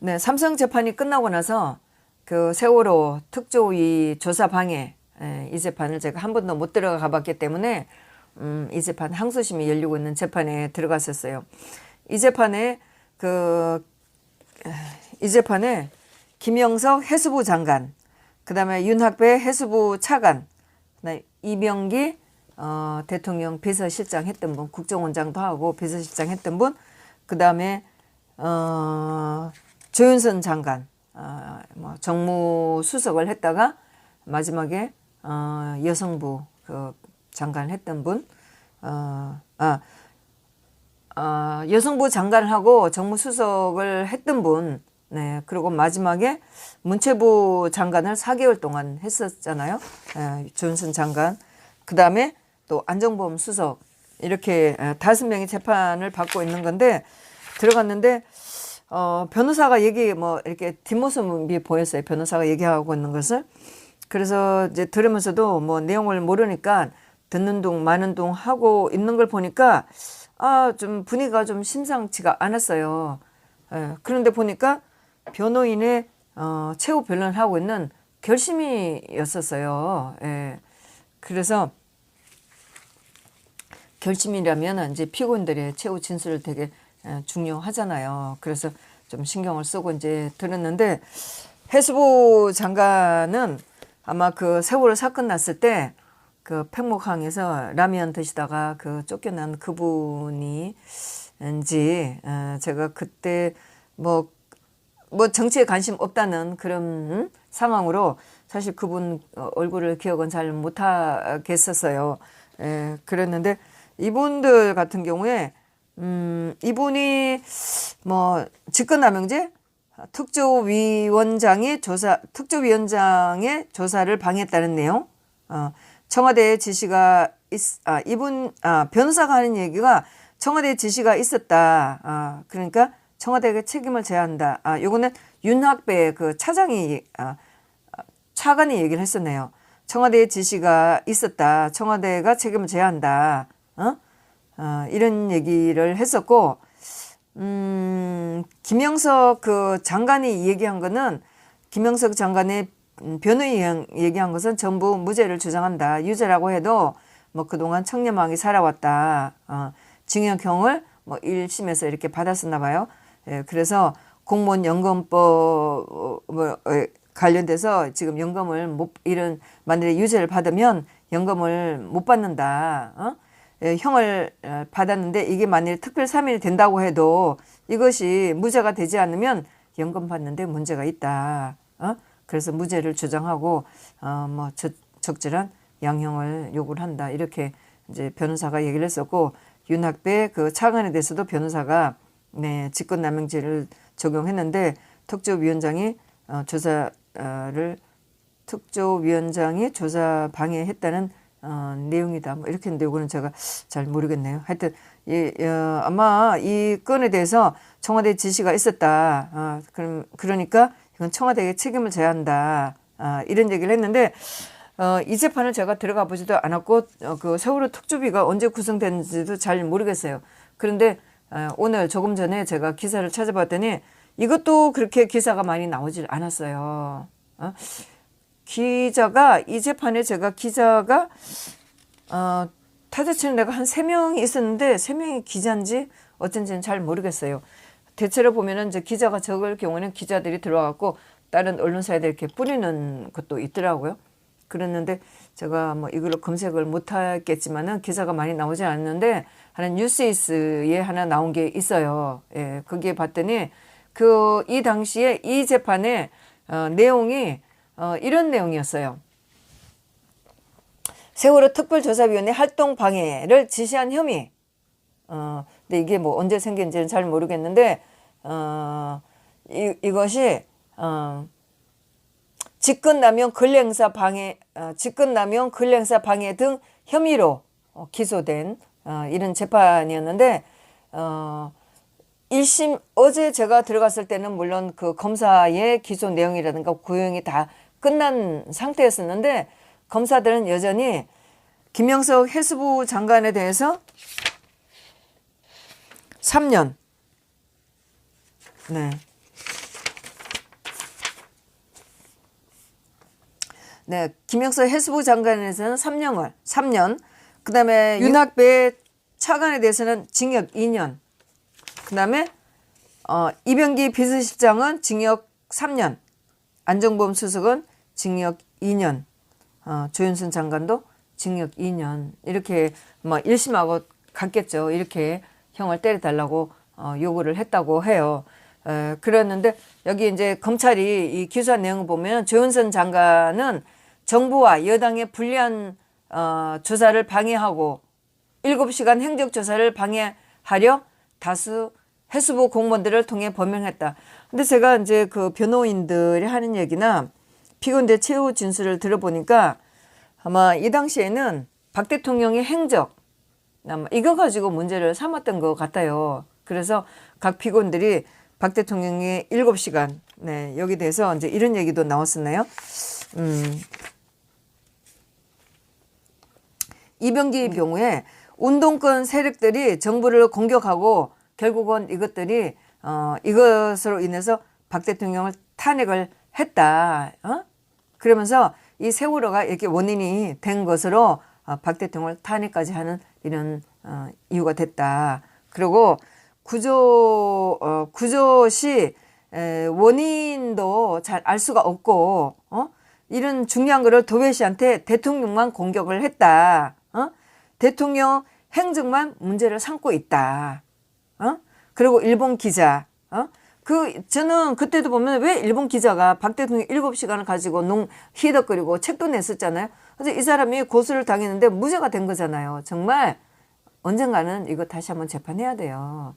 네, 삼성 재판이 끝나고 나서 그 세월호 특조위 조사방해 이 재판을 제가 한 번도 못 들어가 봤기 때문에 이 재판 항소심이 열리고 있는 재판에 들어갔었어요. 이 재판에 이 재판에 김영석 해수부 장관, 그다음에 윤학배 해수부 차관, 그다음에 이명기 대통령 비서실장 했던 분, 국정원장도 하고 비서실장 했던 분, 그다음에 조윤선 장관, 뭐 정무수석을 했다가 마지막에 여성부 그 장관을 했던 분, 여성부 장관을 하고 정무수석을 했던 분, 네, 그리고 마지막에 문체부 장관을 4개월 동안 했었잖아요. 조윤선 장관. 그 다음에 또 안정범 수석. 이렇게 5명이 재판을 받고 있는 건데, 들어갔는데, 변호사가 뭐, 이렇게 뒷모습이 보였어요. 변호사가 얘기하고 있는 것을. 그래서 이제 들으면서도 뭐 내용을 모르니까 듣는 둥, 마는 둥 하고 있는 걸 보니까, 좀 분위기가 좀 심상치가 않았어요. 그런데 보니까 변호인의 최후 변론을 하고 있는 결심이었었어요. 그래서 결심이라면 이제 피고인들의 최후 진술을 되게 중요하잖아요. 그래서 좀 신경을 쓰고 이제 들었는데 해수부 장관은 아마 그 세월호 사건 났을 때 그 팽목항에서 라면 드시다가 그 쫓겨난 그분이인지 제가 그때 뭐 정치에 관심 없다는 그런 상황으로 사실 그분 얼굴을 기억은 잘 못하겠었어요. 그랬는데 이분들 같은 경우에 이분이 뭐 직권남용죄 특조위원장의 조사를 방해했다는 내용. 청와대의 지시가 변호사가 하는 얘기가 청와대의 지시가 있었다. 그러니까 청와대가 책임을 져야 한다. 요거는 윤학배 그 차관이 얘기를 했었네요. 청와대의 지시가 있었다. 청와대가 책임을 져야 한다. 이런 얘기를 했었고, 김영석 그 장관이 얘기한 거는 김영석 장관의 변호인 얘기한 것은 전부 무죄를 주장한다. 유죄라고 해도 뭐 그동안 청렴하게 살아왔다. 징역형을 뭐 1심에서 이렇게 받았었나 봐요. 그래서 공무원 연금법 관련돼서 지금 연금을 이런 만약에 유죄를 받으면 연금을 못 받는다. 형을 받았는데 이게 만약에 특별 사면이 된다고 해도 이것이 무죄가 되지 않으면 연금 받는데 문제가 있다. 그래서 무죄를 주장하고 뭐 적절한 양형을 요구를 한다. 이렇게 이제 변호사가 얘기를 했었고 윤학배 그 차관에 대해서도 변호사가 네, 직권남용죄를 적용했는데 특조위원장이 조사 방해했다는 내용이다. 뭐 이렇게 했는데 이거는 제가 잘 모르겠네요. 하여튼 아마 이 건에 대해서 청와대 지시가 있었다. 그러니까 이건 청와대에 책임을 져야 한다. 이런 얘기를 했는데 이 재판을 제가 들어가 보지도 않았고 그 세월호 특조위가 언제 구성됐는지도 잘 모르겠어요. 그런데 오늘 조금 전에 제가 기사를 찾아봤더니 이것도 그렇게 기사가 많이 나오질 않았어요. 이 재판에 제가 기자가 타자치는 내가 한 3명이 있었는데 3명이 기자인지 어쩐지는 잘 모르겠어요. 대체로 보면은 이제 기자가 적을 경우는 기자들이 들어와갖고 다른 언론사에 이렇게 뿌리는 것도 있더라고요. 그랬는데 제가 뭐 이걸로 검색을 못하겠지만은 기사가 많이 나오지 않는데 하나 뉴스이스에 하나 나온 게 있어요. 거기에 봤더니 이 당시에 이 재판의 내용이 이런 내용이었어요. 세월호 특별조사위원회 활동 방해를 지시한 혐의. 근데 이게 뭐 언제 생긴지는 잘 모르겠는데 이것이 직권남용 권리행사 방해 등 혐의로 기소된 이런 재판이었는데 1심 어제 제가 들어갔을 때는 물론 그 검사의 기소 내용이라든가 구형이 다 끝난 상태였었는데 검사들은 여전히 김영석 해수부 장관에 대해서 3년 네. 네, 김영석 해수부 장관에 대해서는 3년. 그다음에 윤학배 차관에 대해서는 징역 2년. 그다음에 이병기 비서실장은 징역 3년. 안정범 수석은 징역 2년. 조윤선 장관도 징역 2년. 이렇게 뭐 1심하고 같겠죠. 이렇게 형을 때려달라고 요구를 했다고 해요. 그랬는데 여기 이제 검찰이 이 기소한 내용을 보면 조윤선 장관은 정부와 여당의 불리한 조사를 방해하고 7시간 행정조사를 방해하려 다수 해수부 공무원들을 통해 범행했다. 근데 제가 이제 그 변호인들이 하는 얘기나 피고인들 최후 진술을 들어보니까 아마 이 당시에는 박 대통령의 행적 이거 가지고 문제를 삼았던 것 같아요. 그래서 각 피고인들이 박 대통령의 7시간 네, 여기 대해서 이제 이런 얘기도 나왔었나요? 이병기 경우에 운동권 세력들이 정부를 공격하고 결국은 이것들이 이것으로 인해서 박 대통령을 탄핵을 했다. 그러면서 이 세월호가 이렇게 원인이 된 것으로 박 대통령을 탄핵까지 하는 이런 이유가 됐다. 그리고 구조 시 원인도 잘 알 수가 없고 이런 중요한 거를 도외시한테 대통령만 공격을 했다. 대통령 행적만 문제를 삼고 있다. 그리고 일본 기자. 저는 그때도 보면 왜 일본 기자가 박 대통령 7시간을 가지고 히덕거리고 책도 냈었잖아요. 그래서 이 사람이 고소를 당했는데 무죄가 된 거잖아요. 정말 언젠가는 이거 다시 한번 재판해야 돼요.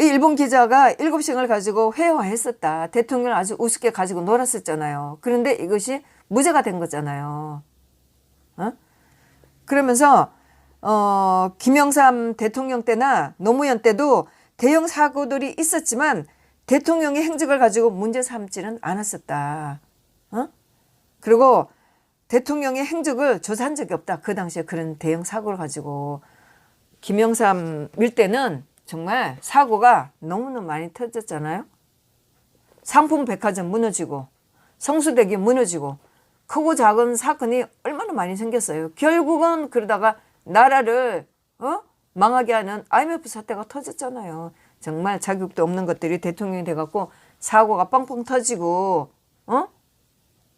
이 일본 기자가 7시간을 가지고 회화했었다. 대통령을 아주 우습게 가지고 놀았었잖아요. 그런데 이것이 무죄가 된 거잖아요. 그러면서 김영삼 대통령 때나 노무현 때도 대형 사고들이 있었지만 대통령의 행적을 가지고 문제 삼지는 않았었다. 그리고 대통령의 행적을 조사한 적이 없다. 그 당시에 그런 대형 사고를 가지고 김영삼 일때는 정말 사고가 너무너무 많이 터졌잖아요. 상품 백화점 무너지고 성수대교 무너지고 크고 작은 사건이 얼마나 많이 생겼어요. 결국은 그러다가 나라를 망하게 하는 IMF 사태가 터졌잖아요. 정말 자격도 없는 것들이 대통령이 돼갖고 사고가 뻥뻥 터지고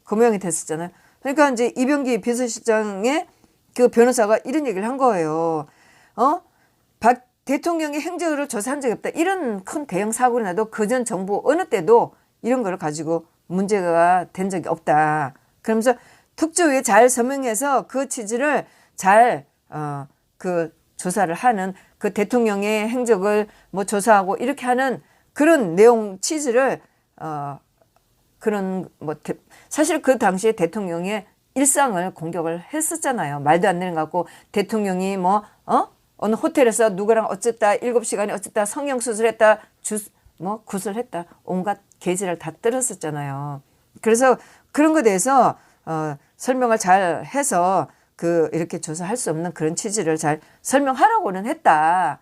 그 모양이 됐었잖아요. 그러니까 이제 이병기 비서실장의 그 변호사가 이런 얘기를 한 거예요. 박 대통령의 행적을 조사한 적이 없다. 이런 큰 대형 사고를 나도 그전 정부 어느 때도 이런 걸 가지고 문제가 된 적이 없다. 그러면서 특조위에 잘 서명해서 그 취지를 잘 그 조사를 하는 그 대통령의 행적을 뭐 조사하고 이렇게 하는 그런 내용 취지를 그런 뭐 사실 그 당시에 대통령의 일상을 공격을 했었잖아요. 말도 안 되는 거 갖고 대통령이 뭐 어느 호텔에서 누구랑 어쨌다 7시간에 어쨌다 성형수술했다 뭐 구술했다 온갖 계지를 다 떨었었잖아요. 그래서 그런 거에 대해서 설명을 잘 해서 이렇게 조사할 수 없는 그런 취지를 잘 설명하라고는 했다.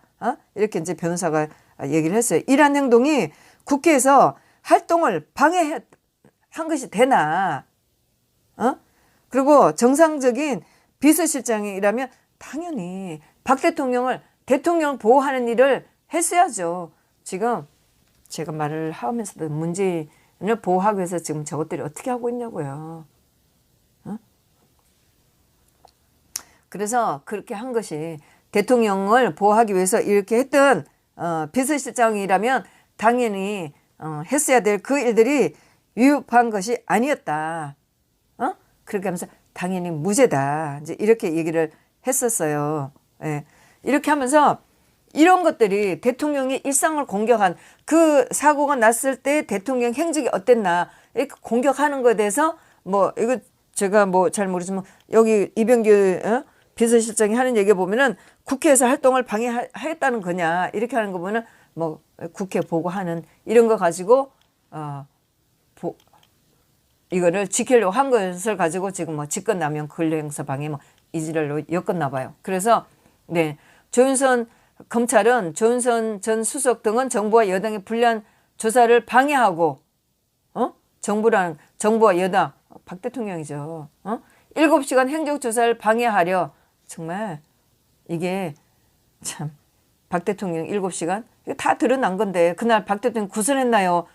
이렇게 이제 변호사가 얘기를 했어요. 이러한 행동이 국회에서 활동을 방해한 것이 되나? 그리고 정상적인 비서실장이라면 당연히 박 대통령을 보호하는 일을 했어야죠. 지금 제가 말을 하면서도 문재인을 보호하기 위해서 지금 저것들이 어떻게 하고 있냐고요. 그래서 그렇게 한 것이 대통령을 보호하기 위해서 이렇게 했던 비서실장이라면 당연히 했어야 될 그 일들이 위법한 것이 아니었다. 그렇게 하면서 당연히 무죄다. 이제 이렇게 얘기를 했었어요. 예. 이렇게 하면서 이런 것들이 대통령의 일상을 공격한 그 사고가 났을 때 대통령 행적이 어땠나 이렇게 공격하는 것에 대해서 뭐 이거 제가 뭐 잘 모르지만 여기 이병기 비서실장이 하는 얘기 보면은 국회에서 활동을 방해했다는 거냐 이렇게 하는 거 보면은 뭐 국회 보고하는 이런 거 가지고 이거를 지키려고 한 것을 가지고 지금 뭐 직권남용 권리행사 방해 뭐 이지랄로 엮었나 봐요. 그래서 네 조윤선 검찰은 조윤선 전 수석 등은 정부와 여당의 불리한 조사를 방해하고 정부와 여당 박 대통령이죠. 7시간 행정조사를 방해하려. 정말 이게 참 박 대통령 7시간? 이거 다 드러난 건데 그날 박 대통령 구설했나요?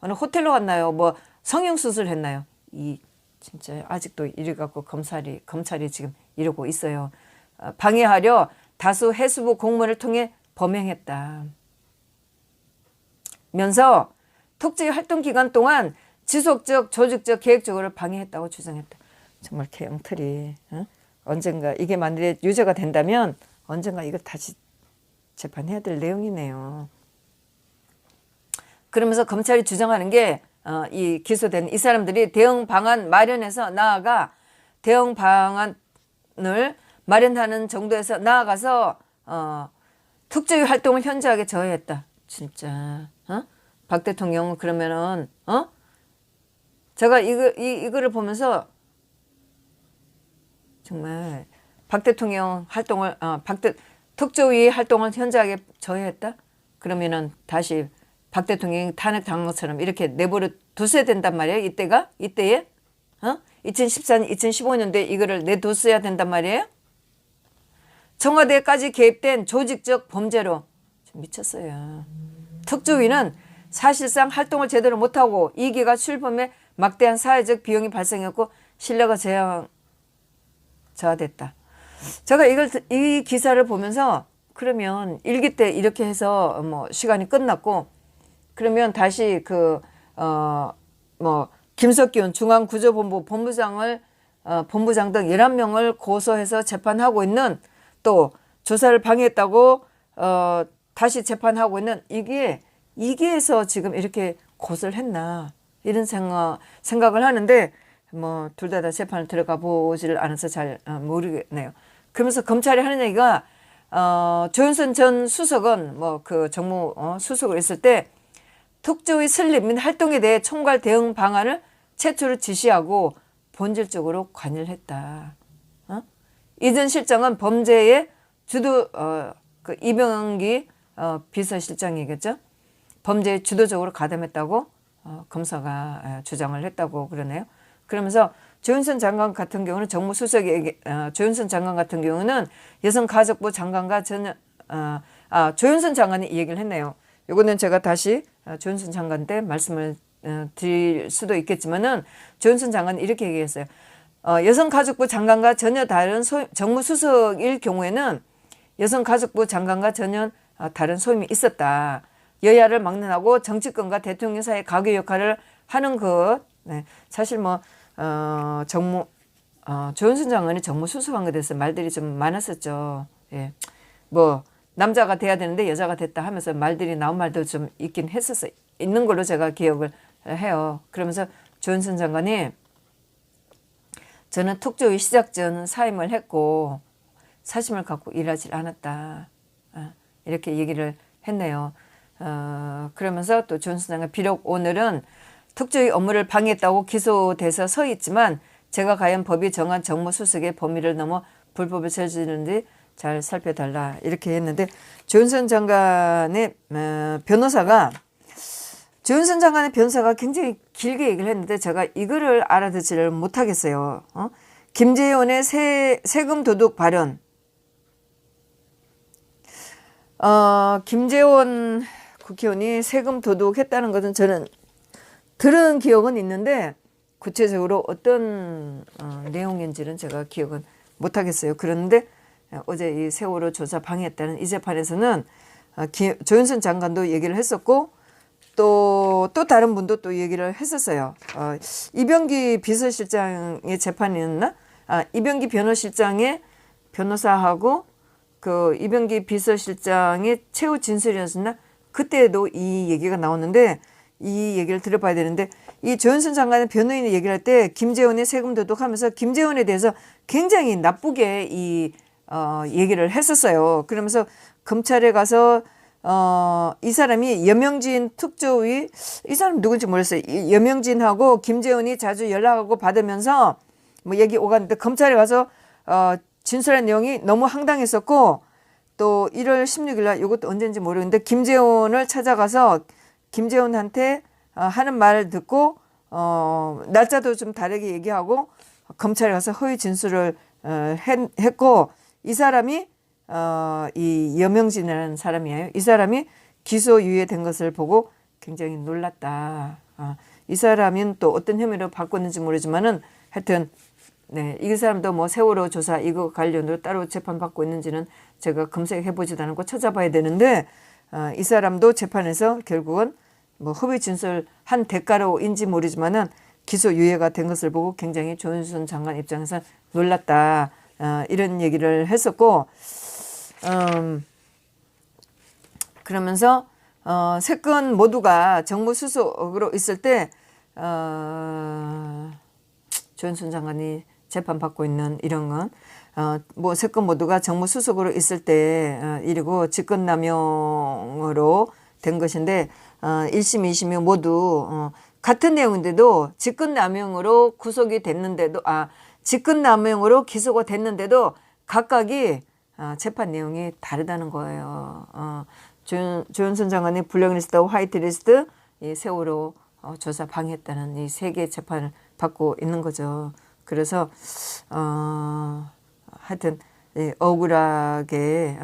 어느 호텔로 갔나요? 뭐 성형수술 했나요? 이 진짜 아직도 이래 갖고 검찰이 지금 이러고 있어요. 방해하려 다수 해수부 공무원을 통해 범행했다. 면서 특지 활동 기간 동안 지속적, 조직적, 계획적으로 방해했다고 주장했다. 정말 개영틀이 언젠가 이게 만약에 유죄가 된다면 언젠가 이걸 다시 재판해야 될 내용이네요. 그러면서 검찰이 주장하는 게 이 기소된 이 사람들이 대응 방안 마련해서 나아가 대응 방안을 마련하는 정도에서 나아가서 특조위 활동을 현저하게 저해했다. 진짜 박 대통령은 그러면은 제가 이거를 보면서 정말 박 대통령 활동을 특조위 활동을 현저하게 저해했다. 그러면은 다시 박 대통령이 탄핵당한 것처럼 이렇게 내버려 뒀어야 된단 말이에요. 이때에 2014년, 2015년도에 이거를 내뒀어야 된단 말이에요. 청와대까지 개입된 조직적 범죄로 미쳤어요. 특조위는 사실상 활동을 제대로 못하고 2기가 출범에 막대한 사회적 비용이 발생했고 신뢰가 저하됐다. 제가 이 기사를 보면서 그러면 1기 때 이렇게 해서 뭐 시간이 끝났고 그러면 다시 김석균 중앙구조본부 본부장 등 11명을 고소해서 재판하고 있는 또 조사를 방해했다고 다시 재판하고 있는 이게 2기에서 지금 이렇게 고소를 했나 이런 생각을 하는데 뭐 둘 다 재판을 들어가 보지를 않아서 잘 모르겠네요. 그러면서 검찰이 하는 얘기가 조윤선 전 수석은 뭐 그 정무 수석을 했을 때 특조위 설립 및 활동에 대해 총괄 대응 방안을 최초로 지시하고 본질적으로 관여를 했다. 이전 실장은 범죄의 주도 그 이병기 비서실장이겠죠. 범죄에 주도적으로 가담했다고 검사가 주장을 했다고 그러네요. 그러면서 조윤선 장관 같은 경우는 정무수석이 조윤선 장관 같은 경우는 여성가족부 장관과 조윤선 장관이 이 얘기를 했네요. 이거는 제가 다시 조윤선 장관 때 말씀을 드릴 수도 있겠지만은 조윤선 장관이 이렇게 얘기했어요. 여성가족부 장관과 전혀 다른 정무수석일 경우에는 여성가족부 장관과 전혀 다른 소임이 있었다. 여야를 막론하고 정치권과 대통령 사이의 가교 역할을 하는 것. 네. 사실 뭐 조윤선 장관이 정무수석한 것에 대해서 말들이 좀 많았었죠. 예. 뭐 남자가 돼야 되는데 여자가 됐다 하면서 말들이 나온 말도 좀 있긴 했었어요. 있는 걸로 제가 기억을 해요. 그러면서 조윤선 장관이 저는 특조위 시작 전 사임을 했고 사심을 갖고 일하지 않았다. 이렇게 얘기를 했네요. 그러면서 또 조윤선 장관 비록 오늘은 특조위 업무를 방해했다고 기소돼서 서 있지만 제가 과연 법이 정한 정무수석의 범위를 넘어 불법을 저지르는지 잘 살펴달라 이렇게 했는데 조윤선 장관의 변호사가 굉장히 길게 얘기를 했는데 제가 이거를 알아듣지를 못하겠어요. 김재원의 세금 도둑 발언. 김재원 국회의원이 세금 도둑했다는 것은 저는 들은 기억은 있는데 구체적으로 어떤 내용인지는 제가 기억은 못하겠어요. 그런데 어제 이 세월호 조사 방해했다는 이 재판에서는 조윤선 장관도 얘기를 했었고 또 다른 분도 또 얘기를 했었어요. 이병기 비서실장의 재판이었나? 이병기 변호실장의 변호사하고 그 이병기 비서실장의 최후 진술이었나? 그때도 이 얘기가 나오는데 이 얘기를 들어봐야 되는데 이 조윤선 장관의 변호인이 얘기를 할 때 김재원의 세금 도둑하면서 김재원에 대해서 굉장히 나쁘게 이 얘기를 했었어요. 그러면서 검찰에 가서 이 사람이 여명진 특조위 이 사람 누군지 모르겠어요. 여명진하고 김재원이 자주 연락하고 받으면서 뭐 얘기 오갔는데 검찰에 가서 진술한 내용이 너무 황당했었고 또 1월 16일 날 이것도 언제인지 모르겠는데 김재원을 찾아가서 김재원한테 하는 말을 듣고 날짜도 좀 다르게 얘기하고 검찰에 가서 허위 진술을 했고 이 사람이 이 여명진이라는 사람이에요. 이 사람이 기소유예된 것을 보고 굉장히 놀랐다. 이 사람은 또 어떤 혐의로 바꿨는지 모르지만은 하여튼 네, 이 사람도 뭐 세월호 조사 이거 관련으로 따로 재판받고 있는지는 제가 검색해보지도 않고 찾아봐야 되는데 이 사람도 재판에서 결국은 뭐 허위 진술한 대가로인지 모르지만은 기소유예가 된 것을 보고 굉장히 조윤선 장관 입장에서 놀랐다. 이런 얘기를 했었고 그러면서 세 건 모두가 정무 수석으로 있을 때 조윤선 장관이 재판받고 있는 이런 건 뭐 세 건 모두가 정무 수석으로 있을 때 일이고 직권남용으로 된 것인데 1심, 2심이 모두 같은 내용인데도 직권남용으로 구속이 됐는데도 직권남용으로 기소가 됐는데도 각각이 재판 내용이 다르다는 거예요. 조윤선 장관이 블랙리스트와 화이트리스트, 이 세월호 조사 방해했다는 이 세 개의 재판을 받고 있는 거죠. 그래서 하여튼 억울하게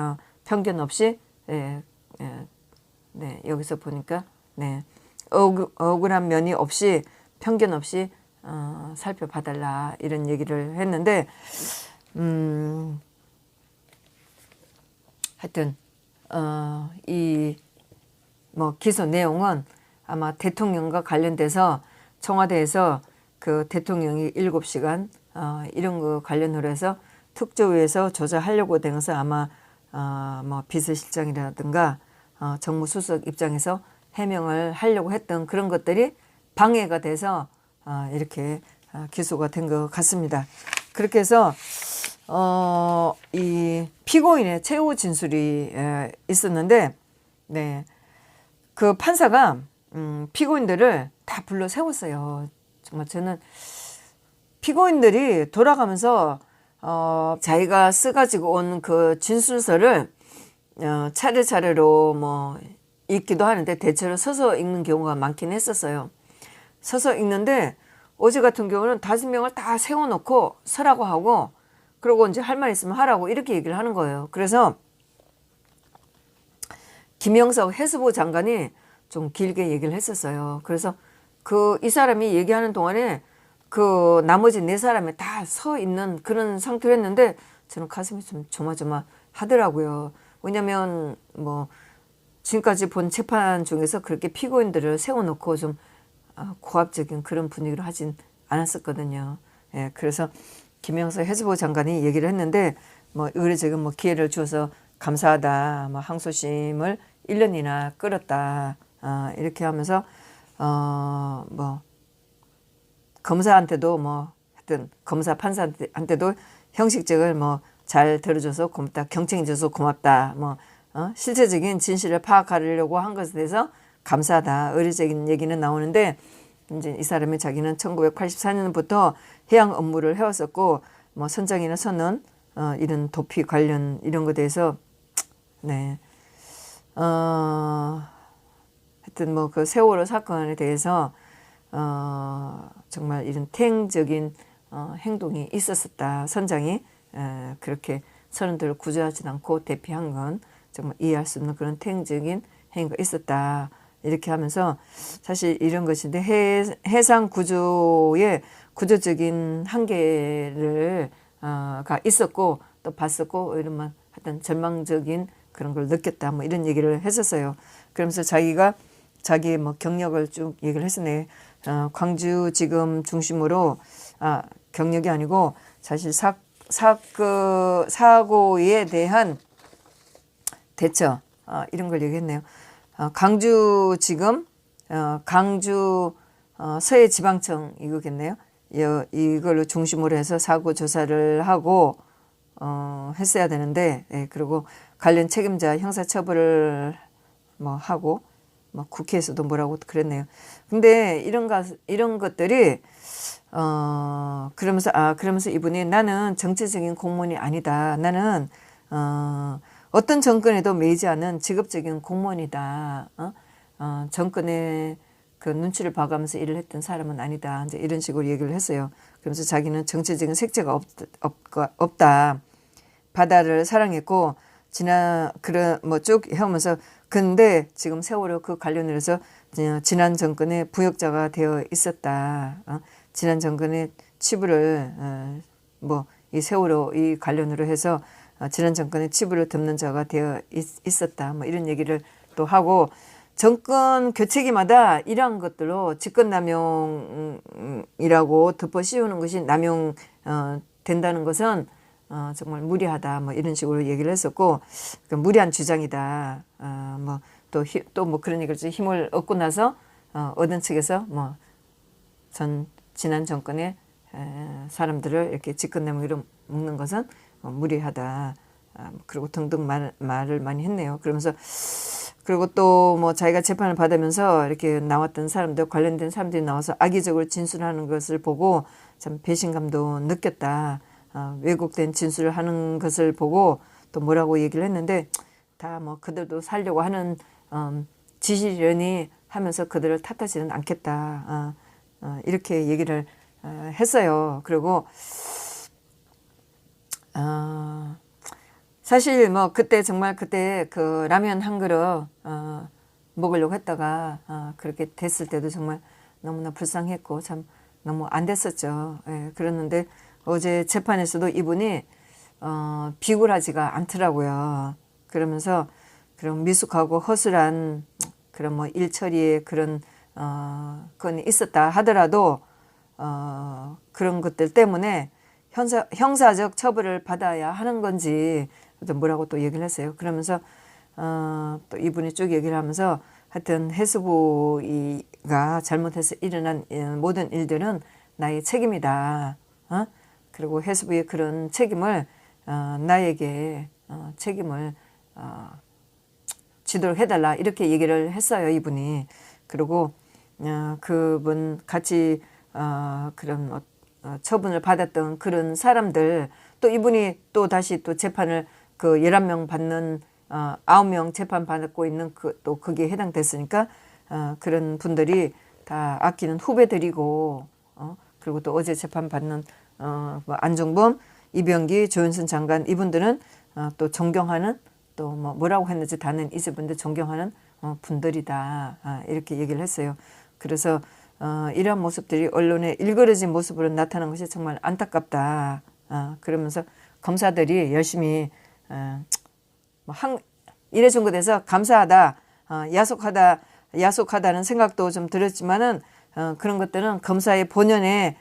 편견 없이 네, 여기서 보니까 네, 억울한 면이 없이 편견 없이 살펴봐달라 이런 얘기를 했는데 하여튼 이 뭐 기소 내용은 아마 대통령과 관련돼서 청와대에서 그 대통령이 7시간 이런 거 관련으로 해서 특조위에서 조사하려고 된 것은 아마 뭐 비서실장이라든가 정무수석 입장에서 해명을 하려고 했던 그런 것들이 방해가 돼서 이렇게 기소가 된 것 같습니다. 그렇게 해서 이 피고인의 최후 진술이 있었는데 네, 그 판사가 피고인들을 다 불러 세웠어요. 정말 저는 피고인들이 돌아가면서 자기가 써가지고 온 그 진술서를 차례차례로 뭐 읽기도 하는데 대체로 서서 읽는 경우가 많긴 했었어요. 서서 읽는데 어제 같은 경우는 5명을 다 세워놓고 서라고 하고 그러고 이제 할 말 있으면 하라고 이렇게 얘기를 하는 거예요. 그래서 김영석 해수부 장관이 좀 길게 얘기를 했었어요. 그래서 이 사람이 얘기하는 동안에 그 나머지 4사람이 다 서 있는 그런 상태로 했는데 저는 가슴이 좀 조마조마하더라고요. 왜냐면 뭐 지금까지 본 재판 중에서 그렇게 피고인들을 세워놓고 좀 고압적인 그런 분위기로 하진 않았었거든요. 예, 그래서 김영석 해수부 장관이 얘기를 했는데 뭐 의례적인 뭐 기회를 주어서 감사하다, 뭐 항소심을 1년이나 끌었다, 이렇게 하면서 뭐 검사한테도 뭐 하여튼 검사 판사한테도 형식적을 뭐 잘 들어줘서 고맙다, 경청해줘서 고맙다, 뭐 실제적인 진실을 파악하려고 한 것에 대해서 감사하다, 의례적인 얘기는 나오는데 이제 이 사람이 자기는 1984년부터 해양 업무를 해왔었고 뭐 선장이나 선원 이런 도피 관련 이런 것에 대해서 네 하여튼 뭐 그 세월호 사건에 대해서 정말 이런 태행적인 행동이 있었었다. 선장이 그렇게 선원들을 구조하지 않고 대피한 건 정말 이해할 수 없는 그런 태행적인 행위가 있었다. 이렇게 하면서 사실 이런 것인데 해상 구조의 구조적인 한계를 가 있었고 또 봤었고 이런만 하여튼 절망적인 그런 걸 느꼈다. 뭐 이런 얘기를 했었어요. 그러면서 자기 뭐 경력을 쭉 얘기를 했었네. 광주지검 중심으로 경력이 아니고 사실 사고에 대한 대처 이런 걸 얘기했네요. 강주지검, 강주 서해지방청 이거겠네요. 이걸로 중심으로 해서 사고 조사를 하고 했어야 되는데, 그리고 관련 책임자 형사처벌을 뭐 하고, 뭐 국회에서도 뭐라고 그랬네요. 근데 이런 것들이 그러면서 이분이 나는 정치적인 공무원이 아니다. 나는 어떤 정권에도 매이지 않은 직업적인 공무원이다. 정권의 그 눈치를 봐가면서 일을 했던 사람은 아니다. 이제 이런 식으로 얘기를 했어요. 그러면서 자기는 정치적인 색채가 없다. 바다를 사랑했고 지난 그런 뭐 쭉 해오면서 근데 지금 세월호 그 관련을 해서 지난 정권의 부역자가 되어 있었다. 지난 정권의 치부를 뭐 이 세월호 이 관련으로 해서 지난 정권의 치부를 덮는 자가 되어 있었다. 뭐 이런 얘기를 또 하고 정권 교체기마다 이러한 것들로 직권남용이라고 덮어 씌우는 것이 남용 된다는 것은 정말 무리하다. 뭐 이런 식으로 얘기를 했었고 무리한 주장이다. 뭐 또 뭐 그런 얘기를 힘을 얻고 나서 얻은 측에서 뭐 지난 정권의 사람들을 이렇게 직권남용으로 묶는 것은 무리하다. 그리고 등등 말을 많이 했네요. 그러면서 그리고 또 뭐 자기가 재판을 받으면서 이렇게 나왔던 사람들 관련된 사람들이 나와서 악의적으로 진술하는 것을 보고 참 배신감도 느꼈다. 왜곡된 진술을 하는 것을 보고 또 뭐라고 얘기를 했는데 다 뭐 그들도 살려고 하는 짓이려니 하면서 그들을 탓하지는 않겠다. 이렇게 얘기를 했어요. 그리고 사실 뭐 그때 정말 그때 그 라면 한 그릇 먹으려고 했다가 그렇게 됐을 때도 정말 너무나 불쌍했고 참 너무 안 됐었죠. 예, 그랬는데 어제 재판에서도 이분이 비굴하지가 않더라고요. 그러면서 그런 미숙하고 허술한 그런 뭐 일처리에 그런 건이 있었다 하더라도 그런 것들 때문에 형사적 처벌을 받아야 하는 건지 또 뭐라고 또 얘기를 했어요. 그러면서 또 이분이 쭉 얘기를 하면서 하여튼 해수부가 잘못해서 일어난 모든 일들은 나의 책임이다. 그리고 해수부의 그런 책임을 나에게 책임을 지도록 해달라 이렇게 얘기를 했어요. 이분이. 그리고 그분 같이 그런 처분을 받았던 그런 사람들 또 이분이 또 다시 또 재판을 그 11명 받는 9명 재판 받고 있는 또 그게 해당됐으니까 그런 분들이 다 아끼는 후배들이고 그리고 또 어제 재판 받는 뭐 안종범, 이병기, 조윤선 장관 이분들은 또 존경하는 또 뭐라고 했는지 다는 이제분들 존경하는 분들이다 이렇게 얘기를 했어요. 그래서 이러한 모습들이 언론에 일그러진 모습으로 나타난 것이 정말 안타깝다. 그러면서 검사들이 열심히 일해준 것에서 감사하다, 야속하다는 생각도 좀 들었지만은 그런 것들은 검사의 본연의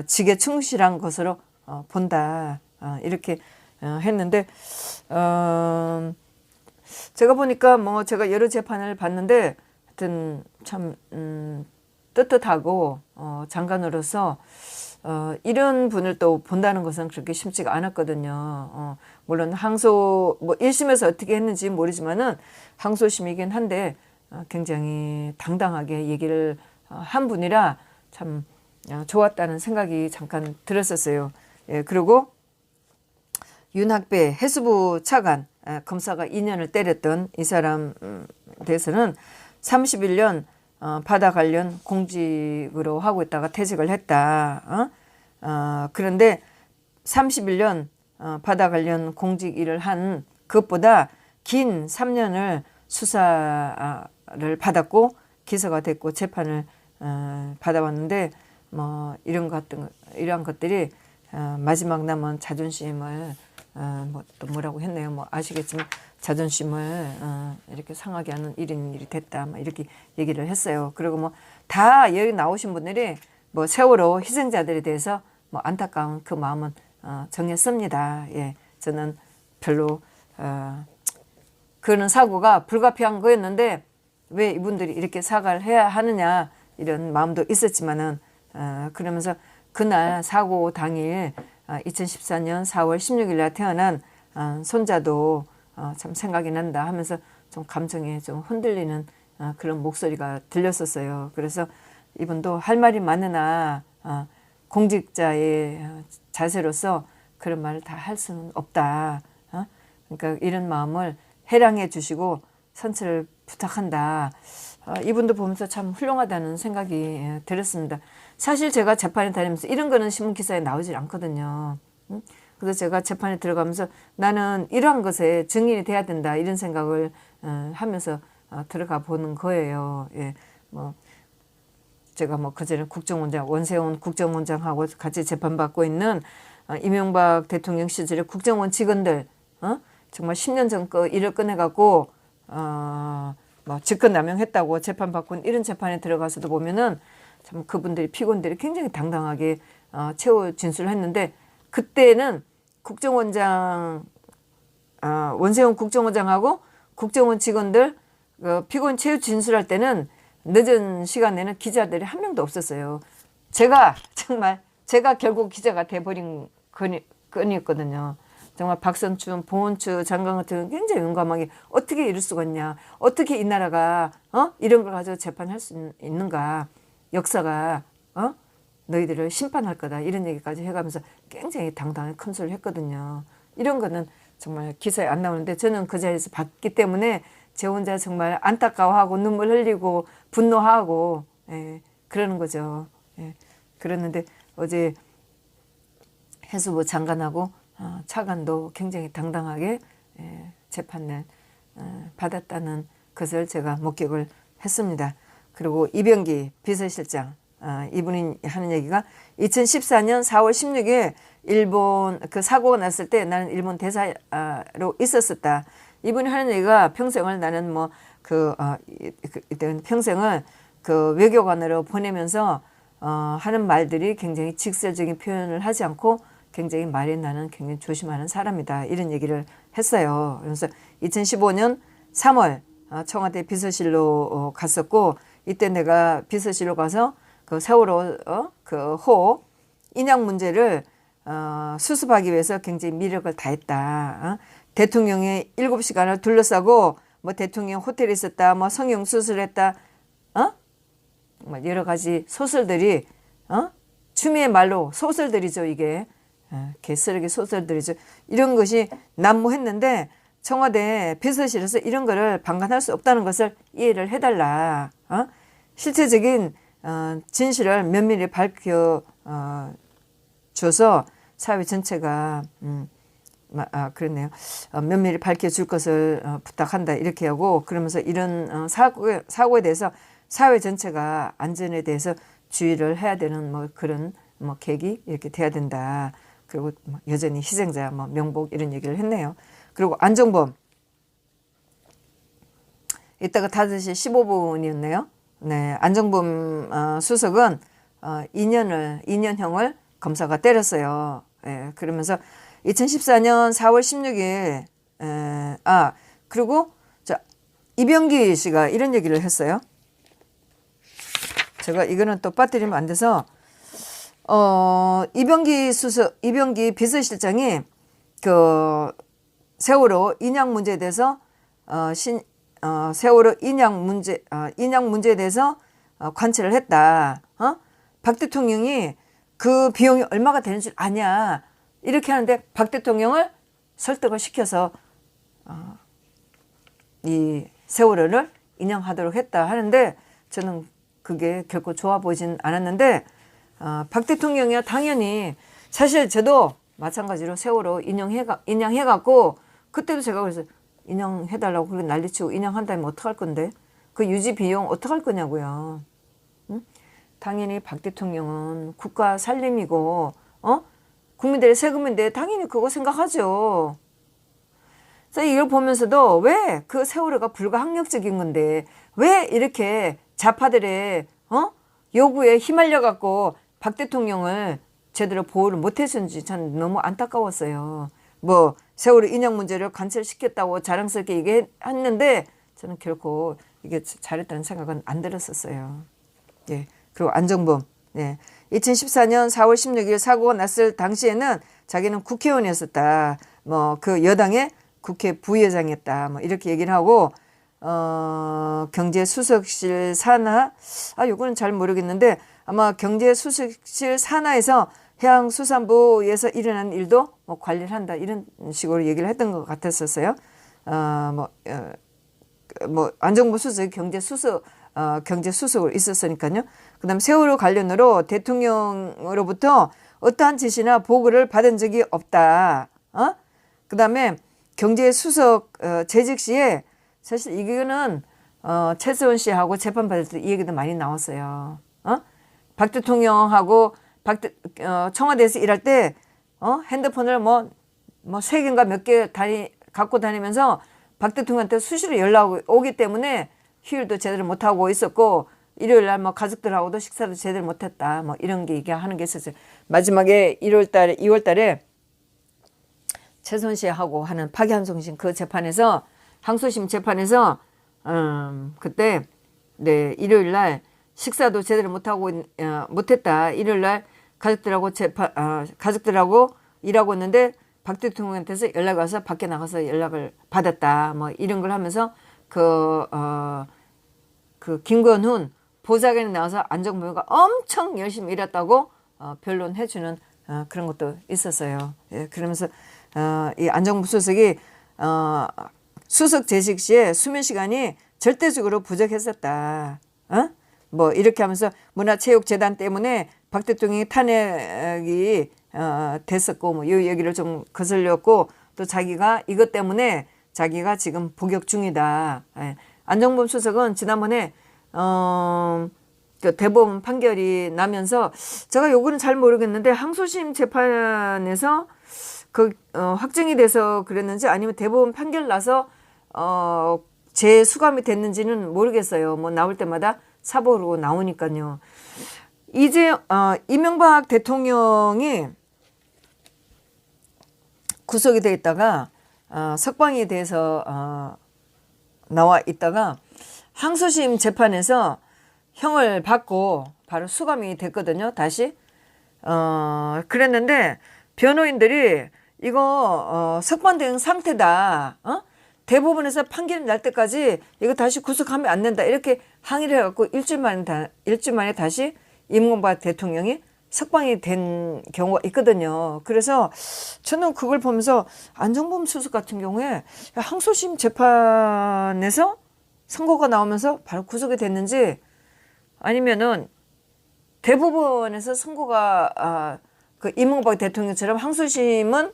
직에 충실한 것으로 본다. 이렇게 했는데 제가 보니까 뭐 제가 여러 재판을 봤는데 하여튼 참 떳떳하고 장관으로서 이런 분을 또 본다는 것은 그렇게 쉽지가 않았거든요. 물론 항소 뭐 1심에서 어떻게 했는지 모르지만은 항소심이긴 한데 굉장히 당당하게 얘기를 한 분이라 참 좋았다는 생각이 잠깐 들었었어요. 예, 그리고 윤학배 해수부 차관 검사가 2년을 때렸던 이 사람 대해서는 31년 바다 관련 공직으로 하고 있다가 퇴직을 했다. 그런데 31년 바다 관련 공직 일을 한 그것보다 긴 3년을 수사를 받았고 기소가 됐고 재판을 받아왔는데 뭐 이러한 것들이 마지막 남은 자존심을 뭐 또 뭐라고 했네요. 뭐 아시겠지만 자존심을 이렇게 상하게 하는 일이 됐다. 막 이렇게 얘기를 했어요. 그리고 뭐 다 여기 나오신 분들이 뭐 세월호 희생자들에 대해서 뭐 안타까운 그 마음은 정했습니다. 예, 저는 별로 그런 사고가 불가피한 거였는데 왜 이분들이 이렇게 사과를 해야 하느냐 이런 마음도 있었지만은 그러면서 그날 사고 당일 2014년 4월 16일 날 태어난 손자도 참 생각이 난다 하면서 좀 감정에 좀 흔들리는 그런 목소리가 들렸었어요. 그래서 이분도 할 말이 많으나 공직자의 자세로서 그런 말을 다 할 수는 없다. 그러니까 이런 마음을 해량해 주시고 선처를 부탁한다. 이분도 보면서 참 훌륭하다는 생각이 들었습니다. 사실 제가 재판에 다니면서 이런 거는 신문기사에 나오질 않거든요. 그래서 제가 재판에 들어가면서 나는 이러한 것에 증인이 돼야 된다 이런 생각을 하면서 들어가 보는 거예요. 예, 뭐 제가 뭐 그전에 국정원장 원세훈 국정원장하고 같이 재판받고 있는 이명박 대통령 시절에 국정원 직원들 정말 10년 전 거 일을 꺼내갖고 뭐 직권남용했다고 재판받고 있는 이런 재판에 들어가서도 보면은 참 그분들이 피고인들이 굉장히 당당하게 최후 진술을 했는데 그때는 국정원장 원세훈 국정원장하고 국정원 직원들 피고인 최후 진술할 때는 늦은 시간에는 기자들이 한 명도 없었어요. 제가 결국 기자가 돼버린 건이었거든요. 정말 박선춘, 보훈추 장관 같은 굉장히 용감하게 어떻게 이럴 수가 있냐. 어떻게 이 나라가 이런 걸 가지고 재판할 수 있는가. 역사가 너희들을 심판할 거다. 이런 얘기까지 해가면서 굉장히 당당하게 큰 소리를 했거든요. 이런 거는 정말 기사에 안 나오는데 저는 그 자리에서 봤기 때문에 제 혼자 정말 안타까워하고 눈물 흘리고 분노하고 그러는 거죠. 그랬는데 어제 해수부 장관하고 차관도 굉장히 당당하게 재판을 받았다는 것을 제가 목격을 했습니다. 그리고 이병기 비서실장 이분이 하는 얘기가 2014년 4월 16일 일본 그 사고가 났을 때 나는 일본 대사로 있었었다. 이분이 하는 얘기가 평생을 나는 뭐 이때는 평생을 그 외교관으로 보내면서 하는 말들이 굉장히 직설적인 표현을 하지 않고 굉장히 말이 나는 굉장히 조심하는 사람이다. 이런 얘기를 했어요. 그래서 2015년 3월 청와대 비서실로 갔었고 이때 내가 비서실로 가서 그 세월호 호 인양 문제를 수습하기 위해서 굉장히 미력을 다했다. 대통령이 7시간을 둘러싸고 뭐 대통령 호텔에 있었다. 뭐 성형 수술했다. 뭐 여러 가지 소설들이 추미애 말로 소설들이죠. 이게 개쓰레기 소설들이죠. 이런 것이 난무했는데 청와대 비서실에서 이런 거를 방관할 수 없다는 것을 이해를 해달라. 실체적인 진실을 면밀히 밝혀 줘서 사회 전체가 그렇네요. 면밀히 밝혀줄 것을 부탁한다 이렇게 하고 그러면서 이런 사고에 대해서 사회 전체가 안전에 대해서 주의를 해야 되는 뭐 그런 뭐 계기 이렇게 돼야 된다. 그리고 여전히 희생자 뭐 명복 이런 얘기를 했네요. 그리고 안종범 이따가 5시 15분이었네요. 네, 안종범 수석은 2년형을 검사가 때렸어요. 예, 그러면서 2014년 4월 16일 그리고 이병기 씨가 이런 얘기를 했어요. 제가 이거는 또 빠뜨리면 안 돼서 이병기 비서실장이 그 세월호 인양 문제에 대해서 세월호 인양 문제에 대해서 관찰을 했다. 박 대통령이 그 비용이 얼마가 되는 줄 아냐. 이렇게 하는데 박 대통령을 설득을 시켜서 이 세월호를 인양하도록 했다 하는데 저는 그게 결코 좋아 보이진 않았는데 박 대통령이야 당연히 사실 저도 마찬가지로 세월호 인양해갖고 그때도 제가 그래서 인양해달라고 그렇게 난리치고 인양한다면 어떡할 건데 그 유지 비용 어떡할 거냐고요. 응? 당연히 박 대통령은 국가 살림이고 국민들의 세금인데 당연히 그거 생각하죠. 그래서 이걸 보면서도 왜 그 세월호가 불가항력적인 건데 왜 이렇게 좌파들의 요구에 휘말려 갖고 박 대통령을 제대로 보호를 못 했는지 전 너무 안타까웠어요. 뭐 세월호 인양 문제를 관철시켰다고 자랑스럽게 얘기했는데 저는 결코 이게 잘했다는 생각은 안 들었었어요. 예. 그리고 안종범. 예. 2014년 4월 16일 사고가 났을 당시에는 자기는 국회의원이었었다. 뭐 그 여당의 국회 부의장이었다. 뭐 이렇게 얘기를 하고 경제수석실 산하 요거는 잘 모르겠는데 아마 경제수석실 산하에서 해양수산부에서 일어난 일도 뭐 관리를 한다 이런 식으로 얘기를 했던 것 같았었어요. 뭐 안정부 수석이 경제수석으로 있었으니까요. 그다음 세월호 관련으로 대통령으로부터 어떠한 지시나 보고를 받은 적이 없다. 그다음에 경제수석 재직 시에 사실 이거는 최수원 씨하고 재판받을 때 이 얘기도 많이 나왔어요. 박 대통령하고 청와대에서 일할 때 핸드폰을 뭐 3개인가 몇 개 갖고 다니면서 박 대통령한테 수시로 연락이 오기 때문에 휴일도 제대로 못하고 있었고 일요일 날 뭐 가족들하고도 식사도 제대로 못했다. 뭐 이런 게 얘기하는 게 있었어요. 마지막에 2월 달에 최선 씨하고 하는 파기환송심 그 재판에서 항소심 재판에서 그때 네 일요일 날 식사도 제대로 못했다. 일요일 날 가족들하고 일하고 있는데 박 대통령한테서 연락 와서 밖에 나가서 연락을 받았다. 뭐 이런 걸 하면서 그 김건훈 보좌관이 나와서 안정부가 엄청 열심히 일했다고 변론해주는 그런 것도 있었어요. 예, 그러면서 이 안정부 수석이 수석 재직 시에 수면 시간이 절대적으로 부족했었다. 뭐 이렇게 하면서 문화체육재단 때문에 박 대통령이 탄핵이 됐었고 뭐 이 얘기를 좀 거슬렸고 또 자기가 이것 때문에 자기가 지금 복역 중이다. 예. 안정범 수석은 지난번에 그 대법원 판결이 나면서 제가 요거는 잘 모르겠는데 항소심 재판에서 확정이 돼서 그랬는지 아니면 대법원 판결 나서 재수감이 됐는지는 모르겠어요. 뭐 나올 때마다 사보로 나오니까요. 이제 이명박 대통령이 구속이 돼 있다가 석방에 대해서 나와 있다가 항소심 재판에서 형을 받고 바로 수감이 됐거든요. 다시 그랬는데 변호인들이 이거 석방된 상태다. 대법원에서 판결이 날 때까지 이거 다시 구속하면 안 된다. 이렇게 항의를 해갖고 일주일 만에 다시 이명박 대통령이 석방이 된 경우가 있거든요. 그래서 저는 그걸 보면서 안정범 수석 같은 경우에 항소심 재판에서 선고가 나오면서 바로 구속이 됐는지 아니면은 대법원에서 선고가 그 이명박 대통령처럼 항소심은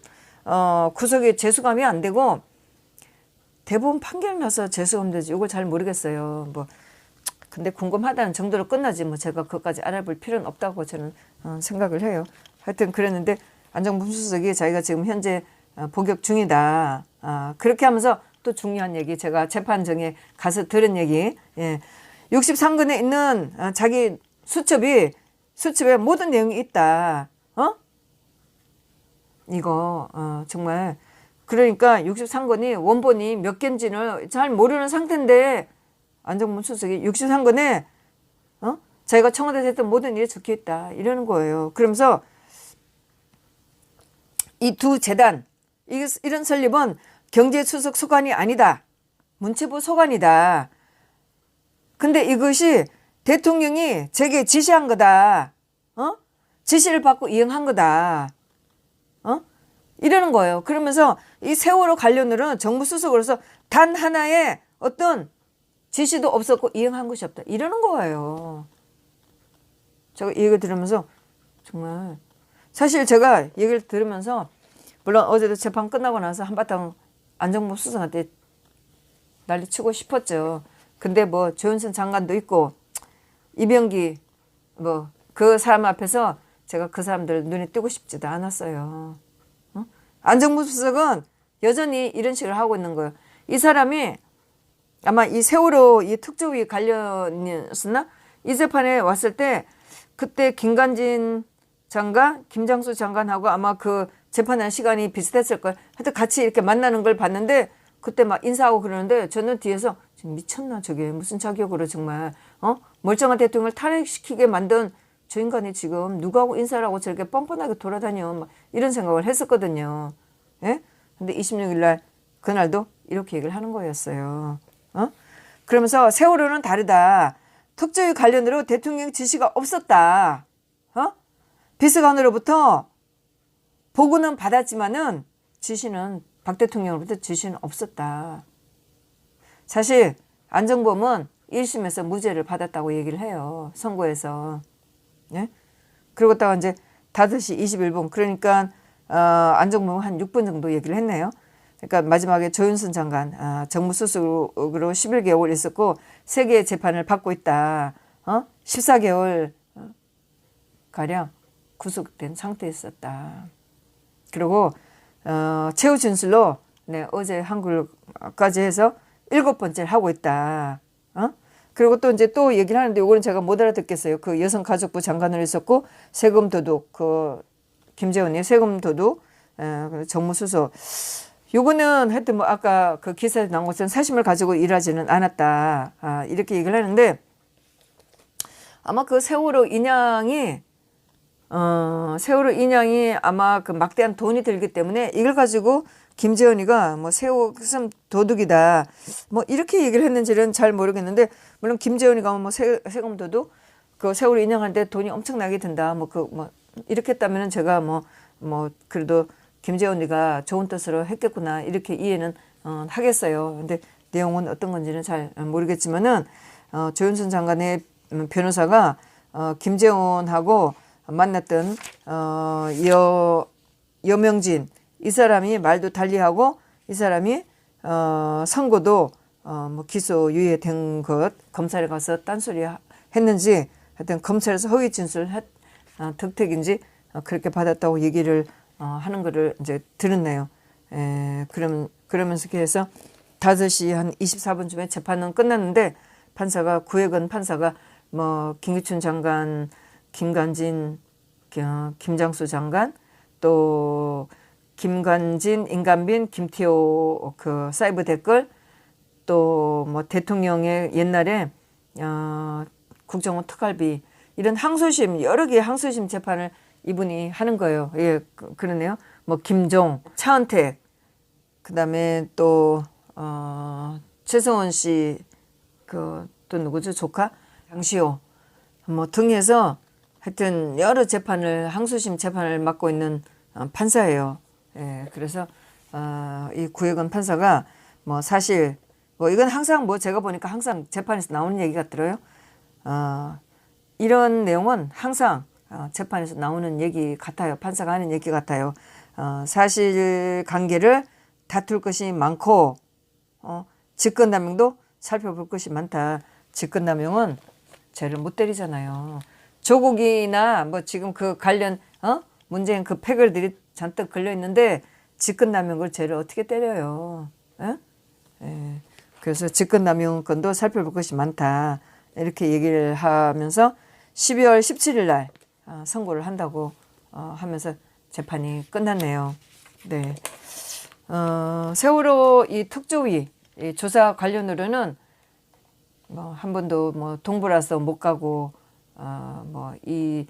구속이 재수감이 안 되고 대법원 판결 나서 재수감되지 이걸 잘 모르겠어요. 뭐 근데 궁금하다는 정도로 끝나지 뭐 제가 그것까지 알아볼 필요는 없다고 저는 생각을 해요. 하여튼 그랬는데 안정범 수석이 자기가 지금 현재 복역 중이다. 그렇게 하면서 또 중요한 얘기 제가 재판정에 가서 들은 얘기 63건에 있는 자기 수첩에 모든 내용이 있다. 이거 정말 그러니까 63건이 원본이 몇 개인지는 잘 모르는 상태인데 안정범 수석이 63건에 자기가 청와대에서 했던 모든 일이 적혀있다 이러는 거예요. 그러면서 이 두 재단 이런 설립은 경제수석 소관이 아니다. 문체부 소관이다. 근데 이것이 대통령이 제게 지시한 거다. 지시를 받고 이행한 거다. 이러는 거예요. 그러면서 이 세월호 관련으로는 정부 수석으로서 단 하나의 어떤 지시도 없었고 이행한 것이 없다. 이러는 거예요. 제가 이 얘기 들으면서 정말 사실 제가 얘기를 들으면서 물론 어제도 재판 끝나고 나서 한바탕 안정범 수석한테 난리치고 싶었죠. 근데 뭐 조윤선 장관도 있고 이병기 뭐 그 사람 앞에서 제가 그 사람들 눈에 띄고 싶지도 않았어요. 안정범 수석은 여전히 이런 식으로 하고 있는 거예요. 이 사람이 아마 이 세월호 이 특조위 관련이었나? 이 재판에 왔을 때 그때 김관진 장관, 김장수 장관하고 아마 그 재판하는 시간이 비슷했을 거예요. 하여튼 같이 이렇게 만나는 걸 봤는데 그때 막 인사하고 그러는데 저는 뒤에서 지금 미쳤나 저게 무슨 자격으로 정말 멀쩡한 대통령을 탄핵시키게 만든 저 인간이 지금 누구하고 인사를 하고 저렇게 뻔뻔하게 돌아다녀 막 이런 생각을 했었거든요. 예? 근데 26일 날 그날도 이렇게 얘기를 하는 거였어요. 그러면서 세월호는 다르다. 특조위 관련으로 대통령 지시가 없었다. 비서관으로부터 보고는 받았지만은 지시는 박 대통령으로부터 지시는 없었다. 사실 안정범은 1심에서 무죄를 받았다고 얘기를 해요. 선고에서. 예? 그리고 딱 이제 5시 21분 그러니까 안정범은 한 6분 정도 얘기를 했네요. 그러니까 마지막에 조윤선 장관 정무수석으로 11개월 있었고 3개의 재판을 받고 있다. 14개월 가량 구속된 상태였었다. 그리고 최후 진술로 네, 어제 한글까지 해서 7번째를 하고 있다. 그리고 또 이제 또 얘기를 하는데 이거는 제가 못 알아듣겠어요. 그 여성가족부 장관으로 있었고 세금 도둑 김재원이 세금 도둑 정무수석 요거는 하여튼 뭐 아까 그 기사에 나온 것처럼 사심을 가지고 일하지는 않았다. 이렇게 얘기를 하는데 아마 그 세월호 인양이 아마 그 막대한 돈이 들기 때문에 이걸 가지고 김재원이가 뭐 세금 도둑이다. 뭐 이렇게 얘기를 했는지는 잘 모르겠는데 물론 김재원이가 뭐 세금 도둑 그 세월호 인양하는데 돈이 엄청나게 든다. 뭐 이렇게 했다면은 제가 뭐 그래도 김재원이가 좋은 뜻으로 했겠구나 이렇게 이해는 하겠어요. 근데 내용은 어떤 건지는 잘 모르겠지만은 조윤선 장관의 변호사가 김재원하고 만났던 여명진 이 사람이 말도 달리하고 이 사람이 선고도 뭐 기소 유예된 것 검찰에 가서 딴소리 했는지 하여튼 검찰에서 허위 진술 득택인지 그렇게 받았다고 얘기를 하는 거를 이제 들었네요. 그러면서 해서 5시 한 24분쯤에 재판은 끝났는데 구혜건 판사가 뭐 김기춘 장관, 김관진, 김장수 장관, 또 김관진, 임관빈, 김태호 그 사이버 댓글, 또 뭐 대통령의 옛날에 국정원 특활비 이런 항소심 여러 개의 항소심 재판을 이분이 하는 거예요. 예, 그러네요. 뭐 김종, 차은택, 그다음에 또 최성원 씨, 또 누구죠? 조카 장시호 뭐 등해서 하여튼 여러 재판을 항소심 재판을 맡고 있는 판사예요. 예, 그래서 이 구혜건 판사가 뭐 사실 뭐 이건 항상 뭐 제가 보니까 항상 재판에서 나오는 얘기 같더라고요. 이런 내용은 항상 재판에서 나오는 얘기 같아요. 판사가 하는 얘기 같아요. 사실관계를 다툴 것이 많고 직권남용도 살펴볼 것이 많다. 직권남용은 죄를 못 때리잖아요. 조국이나 뭐 지금 그 관련 문재인 그 패글들이 잔뜩 걸려 있는데 직권남용을 죄를 어떻게 때려요? 예. 그래서 직권남용권도 살펴볼 것이 많다. 이렇게 얘기를 하면서 12월 17일 날 선고를 한다고 하면서 재판이 끝났네요. 네. 세월호 이 특조위 이 조사 관련으로는 뭐 한 번도 뭐 동부라서 못 가고 뭐 이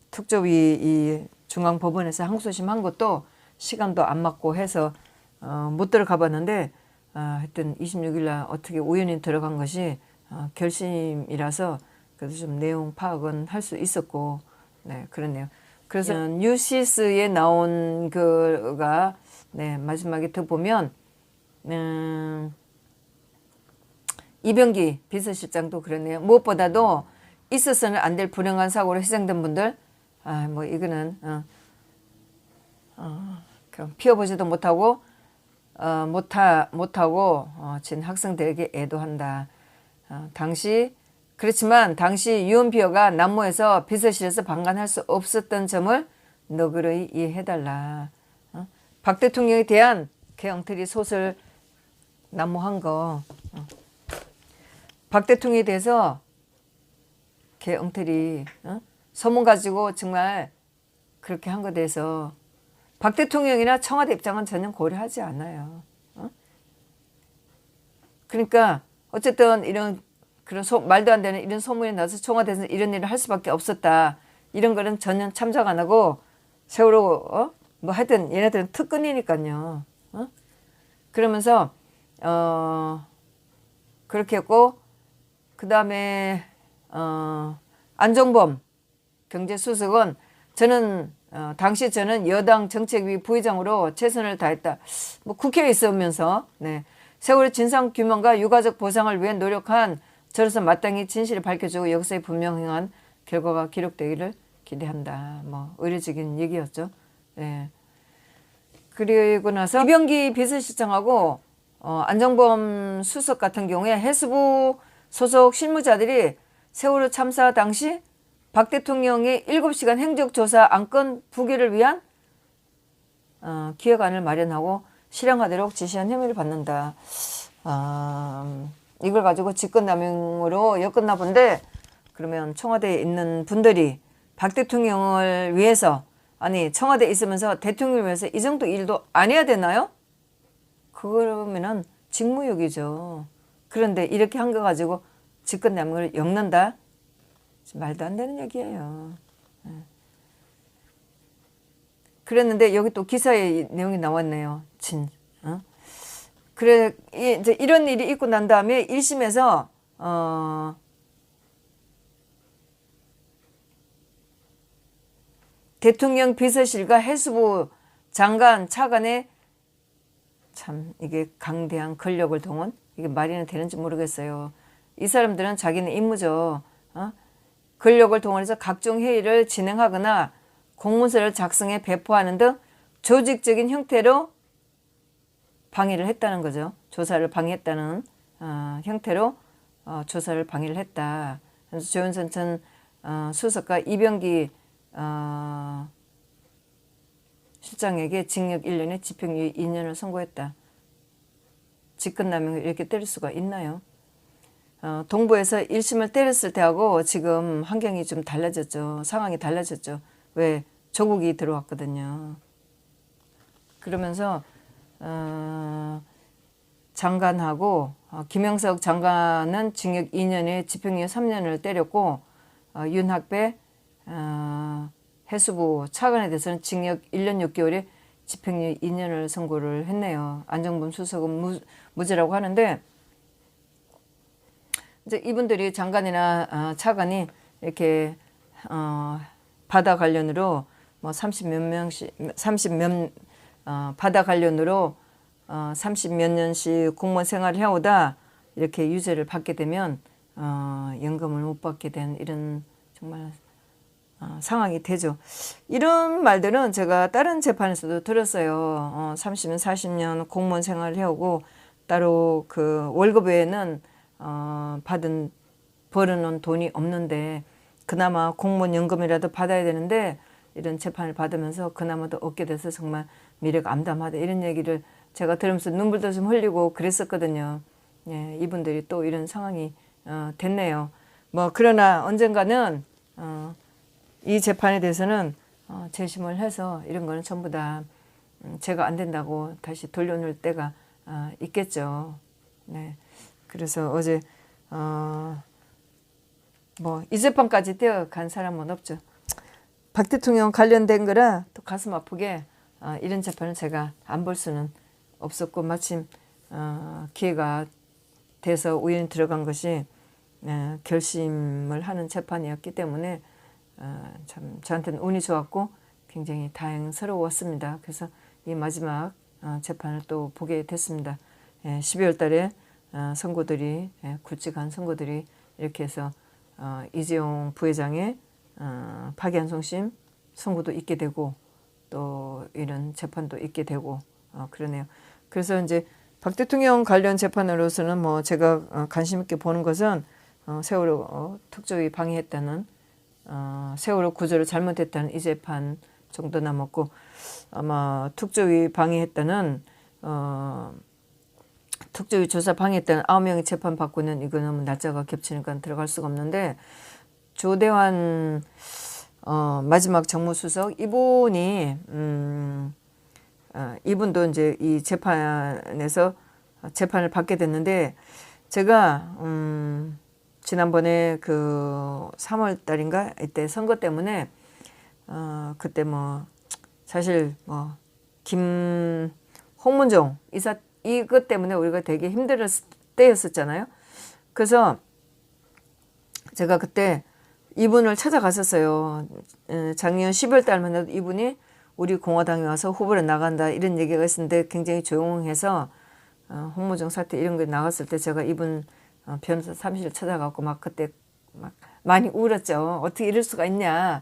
특조위 이 중앙법원에서 항소심 한 것도 시간도 안 맞고 해서 못 들어가 봤는데 하여튼 26일 날 어떻게 우연히 들어간 것이 결심이라서 그래도 좀 내용 파악은 할 수 있었고 네 그렇네요. 그래서 뉴시스에 나온 그가 네 마지막에 더 보면 이병기 비서실장도 그러네요. 무엇보다도 있어서는 안 될 불행한 사고로 희생된 분들 뭐 이거는 그냥 피워보지도 못하고 진 학생들에게 애도한다. 그렇지만 당시 유언비어가 난무해서 비서실에서 방관할 수 없었던 점을 너그러이 이해해달라. 박 대통령에 대한 개엉터리 소설 난무한 거. 박 대통령에 대해서 개엉터리 소문 가지고 정말 그렇게 한 것에 대해서 박 대통령이나 청와대 입장은 전혀 고려하지 않아요. 그러니까 어쨌든 이런 그런 말도 안 되는 이런 소문이 나서 청와대에서 이런 일을 할 수밖에 없었다. 이런 거는 전혀 참작 안 하고 세월호 뭐 하여튼 얘네들은 특근이니까요. 그러면서 그렇게 했고 그 다음에 안종범 경제수석은 당시 저는 여당 정책위 부의장으로 최선을 다했다. 뭐 국회에 있으면서 네 세월의 진상규명과 유가족 보상을 위해 노력한 저로서 마땅히 진실을 밝혀주고 역사에 분명한 결과가 기록되기를 기대한다. 뭐 의례적인 얘기였죠. 예. 그리고 나서 이병기 비서실장하고 안정범 수석 같은 경우에 해수부 소속 실무자들이 세월호 참사 당시 박 대통령의 7시간 행적조사 안건 부결을 위한 기획안을 마련하고 실행하도록 지시한 혐의를 받는다. 이걸 가지고 직권남용으로 엮었나 본데, 그러면 청와대에 있는 분들이 박 대통령을 위해서, 아니 청와대에 있으면서 대통령을 위해서 이 정도 일도 안 해야 되나요? 그러면은 직무유기죠. 그런데 이렇게 한 거 가지고 직권남용을 엮는다? 말도 안 되는 얘기예요. 그랬는데 여기 또 기사에 내용이 나왔네요. 그래, 이제 이런 일이 있고 난 다음에 1심에서 대통령 비서실과 해수부 장관 차관의 참 이게 강대한 권력을 동원, 이게 말이나 되는지 모르겠어요. 이 사람들은 자기는 임무죠. 권력을 동원해서 각종 회의를 진행하거나 공문서를 작성해 배포하는 등 조직적인 형태로 방해를 했다는 거죠. 조사를 방해했다는 형태로 조사를 방해를 했다. 그래서 조윤선 전 수석과 이병기 실장에게 징역 1년에 집행유예 2년을 선고했다. 직권남용을 이렇게 때릴 수가 있나요? 동부에서 1심을 때렸을 때하고 지금 환경이 좀 달라졌죠. 상황이 달라졌죠. 왜? 조국이 들어왔거든요. 그러면서 장관하고 김영석 장관은 징역 2년에 집행유예 3년을 때렸고 윤학배 해수부 차관에 대해서는 징역 1년 6개월에 집행유예 2년을 선고를 했네요. 안정범 수석은 무죄라고 하는데, 이제 이분들이 장관이나 차관이 이렇게 바다 관련으로 뭐 30몇 명씩 바다 관련으로 30몇 년씩 공무원 생활을 해오다 이렇게 유죄를 받게 되면 연금을 못 받게 된 이런 정말 상황이 되죠. 이런 말들은 제가 다른 재판에서도 들었어요. 30년, 40년 공무원 생활을 해오고 따로 그 월급 외에는 벌어놓은 돈이 없는데 그나마 공무원 연금이라도 받아야 되는데 이런 재판을 받으면서 그나마도 얻게 돼서 정말 미래가 암담하다, 이런 얘기를 제가 들으면서 눈물도 좀 흘리고 그랬었거든요. 예, 이분들이 또 이런 상황이 됐네요. 뭐 그러나 언젠가는 이 재판에 대해서는 재심을 해서 이런 거는 전부 다 제가 안 된다고 다시 돌려놓을 때가 있겠죠. 네. 그래서 어제 뭐 이 재판까지 뛰어간 사람은 없죠. 박 대통령 관련된 거라 또 가슴 아프게 이런 재판을 제가 안 볼 수는 없었고, 마침 기회가 돼서 우연히 들어간 것이 결심을 하는 재판이었기 때문에 참 저한테는 운이 좋았고 굉장히 다행스러웠습니다. 그래서 이 마지막 재판을 또 보게 됐습니다. 12월 달에 선고들이 굵직한 선고들이 이렇게 해서 이재용 부회장의 파기환송심 선고도 있게 되고 또 이런 재판도 있게 되고 그러네요. 그래서 이제 박 대통령 관련 재판으로서는 뭐 제가 관심 있게 보는 것은 세월호 특조위 방해했다는 세월호 구조를 잘못했다는 이 재판 정도 남았고, 아마 특조위 방해했다는 특조위 조사 방해했다는 9명이 재판 받고는 이거는 날짜가 겹치니까 들어갈 수가 없는데, 조대환 마지막 정무수석 이분이 이분도 이제 이 재판에서 재판을 받게 됐는데, 제가 지난번에 그 3월 달인가 이때 선거 때문에 그때 뭐 사실 뭐 홍문종 이것 때문에 우리가 되게 힘들었을 때였었잖아요. 그래서 제가 그때 이분을 찾아갔었어요. 작년 12월 달만 해도 이분이 우리 공화당에 와서 후보로 나간다 이런 얘기가 있었는데 굉장히 조용해서 홍모정 사태 이런 거 나왔을 때 제가 이분 변호사 사무실 찾아가고 막 그때 막 많이 울었죠. 어떻게 이럴 수가 있냐?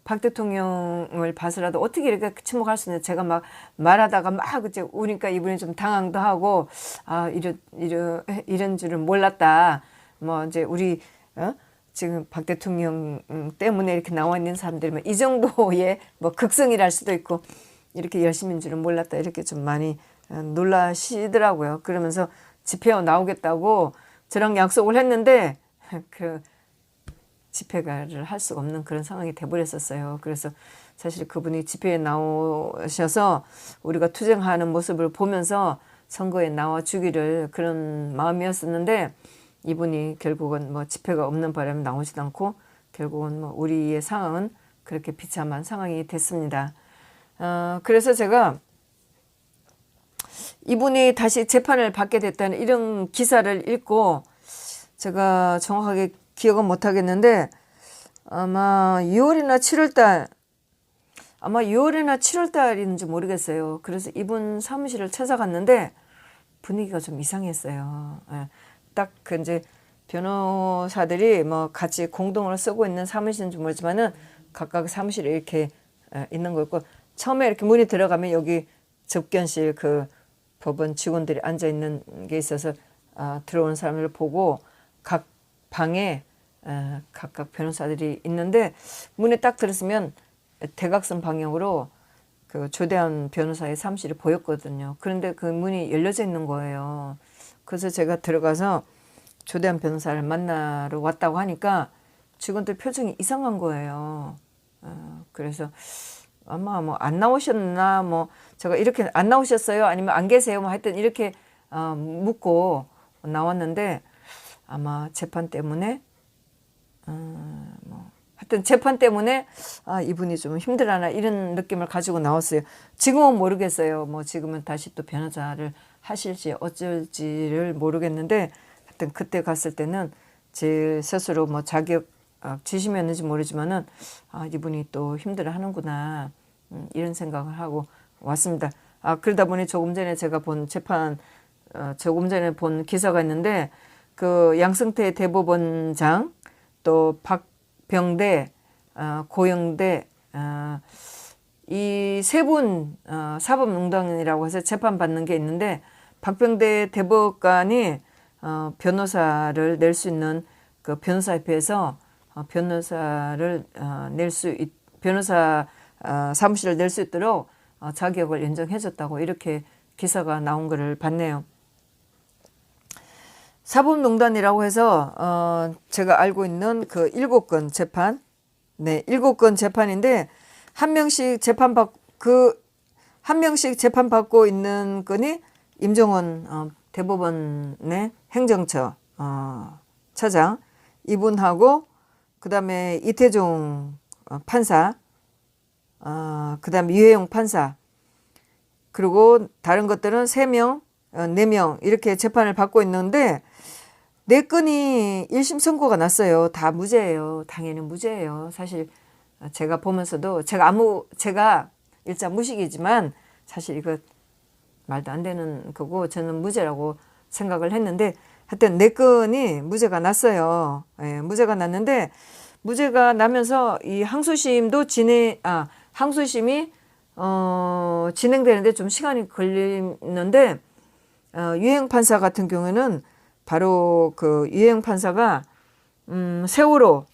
박 대통령을 봐서라도 어떻게 이렇게 침묵할 수 있냐. 제가 막 말하다가 막 그때 우니까 이분이 좀 당황도 하고 이런 줄은 몰랐다. 뭐 이제 우리 지금 박 대통령 때문에 이렇게 나와 있는 사람들이면 이 정도의 뭐 극성이랄 수도 있고 이렇게 열심인 줄은 몰랐다. 이렇게 좀 많이 놀라시더라고요. 그러면서 집회 나오겠다고 저랑 약속을 했는데 그 집회를 할 수가 없는 그런 상황이 돼버렸었어요. 그래서 사실 그분이 집회에 나오셔서 우리가 투쟁하는 모습을 보면서 선거에 나와 주기를 그런 마음이었었는데 이분이 결국은 뭐 집회가 없는 바람에 나오지도 않고 결국은 뭐 우리의 상황은 그렇게 비참한 상황이 됐습니다. 그래서 제가 이분이 다시 재판을 받게 됐다는 이런 기사를 읽고 제가 정확하게 기억은 못 하겠는데 아마 6월이나 7월달 아마 6월이나 7월달인지 모르겠어요. 그래서 이분 사무실을 찾아갔는데 분위기가 좀 이상했어요. 딱 그 이제 변호사들이 뭐 같이 공동으로 쓰고 있는 사무실인지 모르지만은 각각 사무실에 이렇게 있는 거였고 처음에 이렇게 문이 들어가면 여기 접견실 그 법원 직원들이 앉아 있는 게 있어서 들어오는 사람을 보고 각 방에 각각 변호사들이 있는데 문에 딱 들었으면 대각선 방향으로 그 조대한 변호사의 사무실이 보였거든요. 그런데 그 문이 열려져 있는 거예요. 그래서 제가 들어가서 조대한 변호사를 만나러 왔다고 하니까 직원들 표정이 이상한 거예요. 그래서 아마 뭐 안 나오셨나 뭐 제가 이렇게 안 나오셨어요? 아니면 안 계세요? 뭐 하여튼 이렇게 묻고 나왔는데 아마 재판 때문에 뭐 하여튼 재판 때문에 이분이 좀 힘들어하나 이런 느낌을 가지고 나왔어요. 지금은 모르겠어요. 뭐 지금은 다시 또 변호사를 하실지 어쩔지를 모르겠는데 하여튼 그때 갔을 때는 제 스스로 뭐 자격 지심이었는지 모르지만은 이분이 또 힘들어하는구나 이런 생각을 하고 왔습니다. 그러다 보니 조금 전에 제가 본 재판 조금 전에 본 기사가 있는데 그 양승태 대법원장 또 박병대 고영대 이 세 분 사법농단이라고 해서 재판받는 게 있는데 박병대 대법관이 변호사를 낼 수 있는 그 변호사협회에서 변호사를 변호사 사무실을 낼 수 있도록 자격을 인정해줬다고 이렇게 기사가 나온 것을 봤네요. 사법농단이라고 해서 제가 알고 있는 그 7건 재판, 7건 재판인데 한 명씩 재판받고 있는 건이 임종원 대법원의 행정처 차장 이분하고 그다음에 이태종 판사 그다음에 유해용 판사 그리고 다른 것들은 3명, 4명 이렇게 재판을 받고 있는데 4건이 1심 선고가 났어요. 다 무죄예요. 당연히 무죄예요. 사실 제가 보면서도 제가 일자 무식이지만 사실 이거 말도 안 되는 거고 저는 무죄라고 생각을 했는데 하여튼 4건이 무죄가 났어요. 무죄가 났는데 무죄가 나면서 이 항소심도 항소심이 진행되는데 좀 시간이 걸리는데 유해용 판사 같은 경우는 바로 그 유해용 판사가 세월호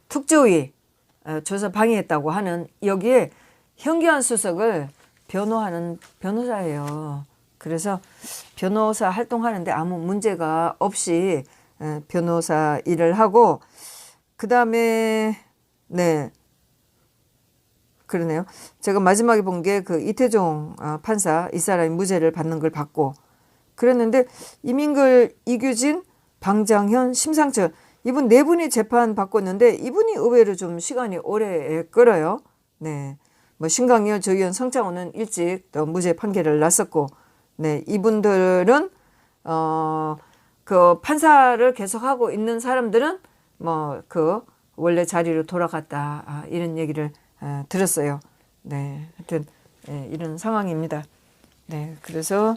특조위 조사 방해했다고 하는 여기에 현기환 수석을 변호하는 변호사예요. 그래서 변호사 활동하는데 아무 문제가 없이 변호사 일을 하고 그 다음에 그러네요. 제가 마지막에 본 게 그 이태종 판사 이 사람이 무죄를 받는 걸 봤고 그랬는데 이민글, 이규진, 방장현, 심상철 이분 4분이 재판 받고 있는데 이분이 의외로 좀 시간이 오래 끌어요. 뭐 신강열, 조희연, 성창호는 일찍 또 무죄 판결을 났었고 이분들은 그 판사를 계속하고 있는 사람들은 뭐 그 원래 자리로 돌아갔다 이런 얘기를 들었어요. 하여튼 예, 이런 상황입니다. 네, 그래서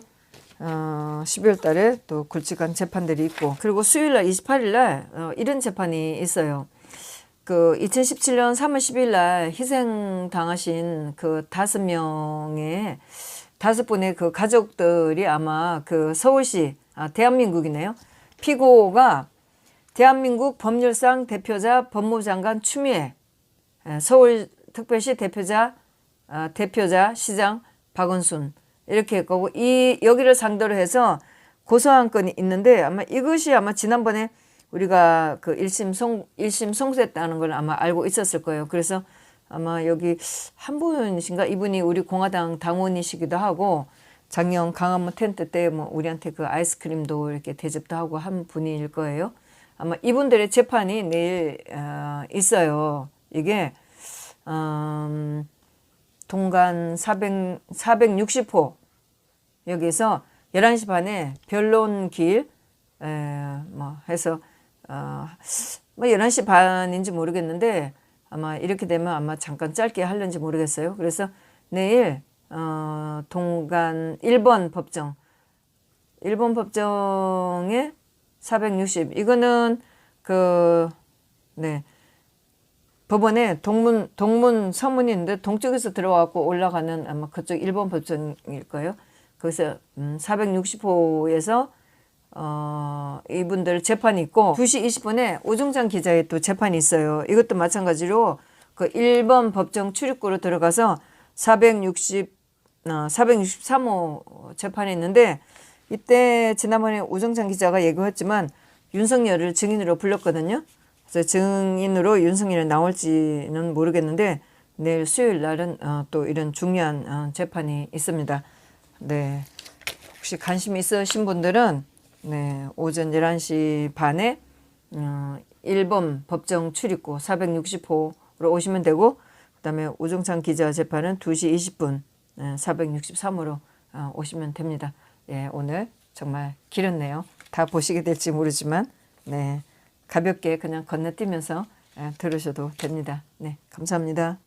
12월 달에 또 굵직한 재판들이 있고, 그리고 수요일 날 28일 날 이런 재판이 있어요. 그 2017년 3월 10일 날 희생 당하신 그 5명의 5분의 그 가족들이 아마 그 서울시, 대한민국이네요. 피고가 대한민국 법률상 대표자 법무장관 추미애, 서울특별시 대표자 시장 박원순 이렇게 했고, 여기를 상대로 해서 고소한 건이 있는데, 아마 이것이 아마 지난번에 우리가 그 1심 송수했다는 걸 아마 알고 있었을 거예요. 그래서 아마 여기 한 분이신가, 이분이 우리 공화당 당원이시기도 하고, 작년 강화문 텐트 때 뭐 우리한테 그 아이스크림도 이렇게 대접도 하고 한 분일 거예요. 아마 이분들의 재판이 내일 있어요. 이게 동간 460호 여기서 11시 반에 변론길 뭐 해서 뭐 11시 반인지 모르겠는데, 아마 이렇게 되면 아마 잠깐 짧게 하려는지 모르겠어요. 그래서 내일 동간 1번 법정에 460, 이거는 법원에 동문 서문이 있는데 동쪽에서 들어와갖고 올라가는 아마 그쪽 1번 법정일 거예요. 거기서 460호에서 이분들 재판이 있고, 2시 20분에 오종장 기자의 또 재판이 있어요. 이것도 마찬가지로 그 1번 법정 출입구로 들어가서 463호 재판이 있는데, 이때 지난번에 오종장 기자가 얘기했지만 윤석열을 증인으로 불렀거든요. 그래서 증인으로 윤석열이 나올지는 모르겠는데, 내일 수요일 날은 또 이런 중요한 재판이 있습니다. 네, 혹시 관심 있으신 분들은 오전 11시 반에 1번 법정 출입구 460호로 오시면 되고, 그 다음에 오종찬 기자 재판은 2시 20분 463호로 오시면 됩니다. 예, 오늘 정말 길었네요. 다 보시게 될지 모르지만 가볍게 그냥 건너뛰면서 들으셔도 됩니다. 네, 감사합니다.